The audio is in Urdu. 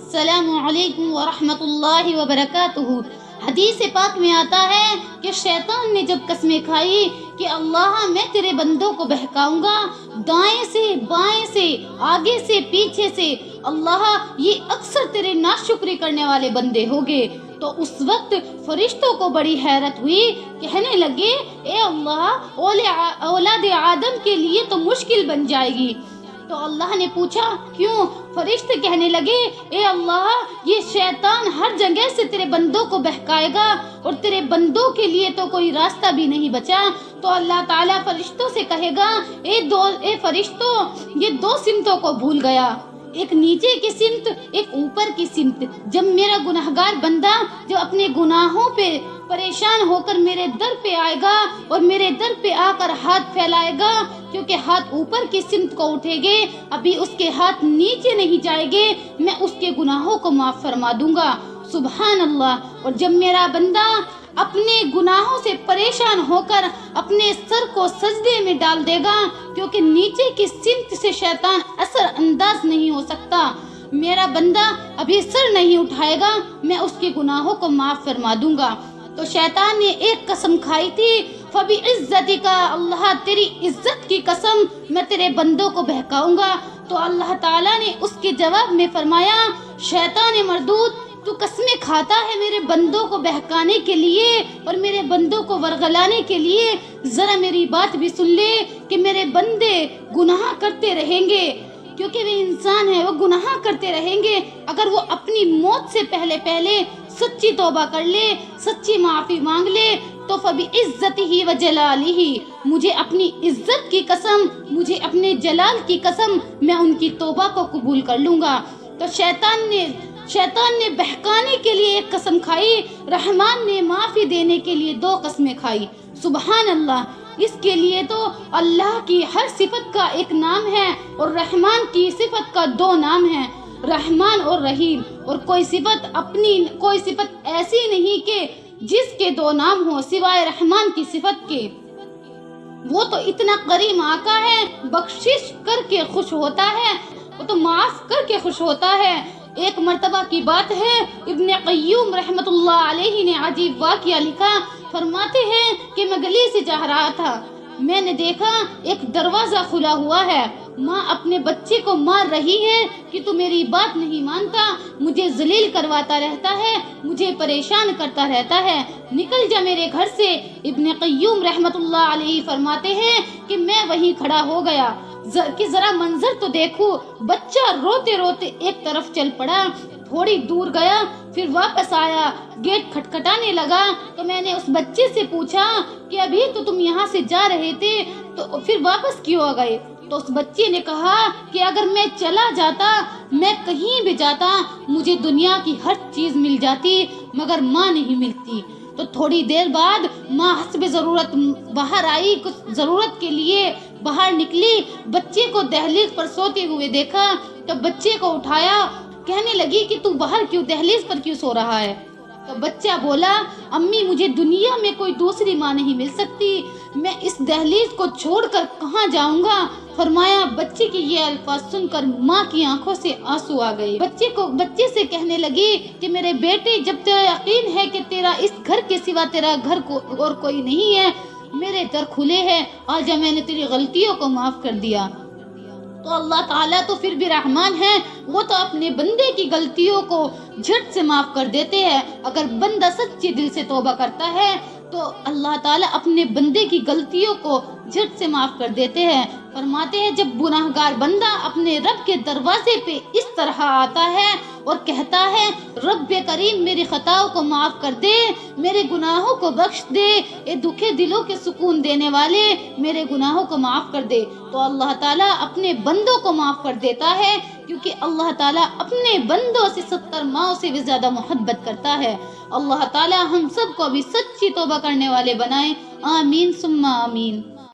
السلام علیکم ورحمۃ اللہ وبرکاتہ۔ حدیث پاک میں آتا ہے کہ شیطان نے جب قسمیں کھائی کہ اللہ میں تیرے بندوں کو بہکاؤں گا، دائیں سے بائیں سے آگے سے پیچھے سے، اللہ یہ اکثر تیرے ناشکری کرنے والے بندے ہوگے، تو اس وقت فرشتوں کو بڑی حیرت ہوئی، کہنے لگے اے اللہ اولاد آدم کے لیے تو مشکل بن جائے گی۔ تو اللہ نے پوچھا کیوں؟ فرشتے کہنے لگے اے اللہ یہ شیطان ہر جگہ سے تیرے بندوں کو بہکائے گا اور تیرے بندوں کے لیے تو کوئی راستہ بھی نہیں بچا۔ تو اللہ تعالیٰ فرشتوں سے کہے گا اے فرشتوں، یہ دو سمتوں کو بھول گیا، ایک نیچے کی سمت، ایک اوپر کی سمت۔ جب میرا گناہگار بندہ جب اپنے گناہوں پہ پریشان ہو کر میرے در پہ آئے گا اور میرے در پہ آ کر ہاتھ پھیلائے گا، کیونکہ ہاتھ اوپر کی سمت کو اٹھے گے، ابھی اس کے ہاتھ نیچے نہیں جائے گے، میں اس کے گناہوں کو معاف فرما دوں گا۔ سبحان اللہ۔ اور جب میرا بندہ اپنے گناہوں سے پریشان ہو کر اپنے سر کو سجدے میں ڈال دے گا، کیونکہ نیچے کی سمت سے شیطان اثر انداز نہیں ہو سکتا، میرا بندہ ابھی سر نہیں اٹھائے گا، میں اس کے گناہوں کو معاف فرما دوں گا۔ تو شیطان نے ایک قسم کھائی تھی، فَبِعِزَّتِكَ، اللہ تیری عزت کی قسم میں تیرے بندوں کو بہکاؤں گا۔ تو اللہ تعالیٰ نے اس کے جواب میں فرمایا شیطان مردود، تو قسمیں کھاتا ہے میرے بندوں کو بہکانے کے لیے اور میرے بندوں کو ورغلانے کے لیے، ذرا میری بات بھی سن لے کہ میرے بندے گناہ کرتے رہیں گے، کیونکہ وہ انسان ہے، وہ گناہ کرتے رہیں گے۔ اگر وہ اپنی موت سے پہلے سچی توبہ کر لے، سچی معافی مانگ لے، تو فَبِعِزَّتِهِ وَجَلَالِهِ، مجھے اپنی عزت کی قسم، مجھے اپنے جلال کی قسم، میں ان کی توبہ کو قبول کر لوں گا۔ تو شیطان نے بہکانے کے لیے ایک قسم کھائی، رحمان نے معافی دینے کے لیے دو قسمیں کھائی۔ سبحان اللہ۔ اس کے لیے تو اللہ کی ہر صفت کا ایک نام ہے اور رحمان کی صفت کا دو نام ہیں، رحمان اور رحیم، اور کوئی صفت ایسی نہیں کہ جس کے دو نام ہوں سوائے رحمان کی صفت کے۔ وہ تو اتنا کریم آقا ہے، بخشش کر کے خوش ہوتا ہے، وہ تو معاف کر کے خوش ہوتا ہے۔ ایک مرتبہ کی بات ہے، ابن قیوم رحمۃ اللہ علیہ نے عجیب واقعہ لکھا، فرماتے ہیں کہ میں گلی سے جا رہا تھا، میں نے دیکھا ایک دروازہ کھلا ہوا ہے، ماں اپنے بچے کو مار رہی ہے کہ تو میری بات نہیں مانتا، مجھے ذلیل کرواتا رہتا ہے، مجھے پریشان کرتا رہتا ہے، نکل جا میرے گھر سے۔ ابن قیوم رحمۃ اللہ علیہ فرماتے ہیں کہ میں وہیں کھڑا ہو گیا کہ ذرا منظر تو دیکھو، بچہ روتے روتے ایک طرف چل پڑا، تھوڑی دور گیا، پھر واپس آیا، گیٹ کھٹکھٹانے لگا، تو میں نے اس بچے سے پوچھا کہ ابھی تو تم یہاں سے جا رہے تھے، تو پھر واپس کیوں آ گئے؟ تو اس بچے نے کہا کہ اگر میں چلا جاتا، میں کہیں بھی جاتا، مجھے دنیا کی ہر چیز مل جاتی مگر ماں نہیں ملتی۔ تو تھوڑی دیر بعد ماں حسب ضرورت باہر آئی، کچھ ضرورت کے لیے باہر نکلی، بچے کو دہلیز پر سوتے ہوئے دیکھا تو بچے کو اٹھایا، کہنے لگی کہ تو باہر کیوں، دہلیز پر کیوں سو رہا ہے؟ تو بچہ بولا امی مجھے دنیا میں کوئی دوسری ماں نہیں مل سکتی، میں اس دہلیز کو چھوڑ کر کہاں جاؤں گا؟ فرمایا بچے کی یہ الفاظ سن کر ماں کی آنکھوں سے آنسو آ گئے۔ بچے سے کہنے لگی کہ میرے بیٹے، جب تیرا یقین ہے کہ تیرا اس گھر کے سوا تیرا گھر اور کوئی نہیں ہے، میرے در کھلے ہیں، آج میں نے تیری غلطیوں کو معاف کر دیا۔ تو اللہ تعالیٰ تو پھر بھی رحمان ہے، وہ تو اپنے بندے کی غلطیوں کو جھٹ سے معاف کر دیتے ہیں۔ اگر بندہ سچے دل سے توبہ کرتا ہے تو اللہ تعالیٰ اپنے بندے کی غلطیوں کو جھٹ سے معاف کر دیتے ہیں۔ فرماتے ہیں جب گناہگار بندہ اپنے رب کے دروازے پہ اس طرح آتا ہے اور کہتا ہے رب کریم میری خطاؤں کو معاف کر دے، میرے گناہوں کو بخش دے، اے دکھے دلوں کے سکون دینے والے میرے گناہوں کو معاف کر دے، تو اللہ تعالیٰ اپنے بندوں کو معاف کر دیتا ہے، کیونکہ اللہ تعالیٰ اپنے بندوں سے 70 ماؤں سے بھی زیادہ محبت کرتا ہے۔ اللہ تعالیٰ ہم سب کو بھی سچی توبہ کرنے والے بنائے، آمین ثم آمین۔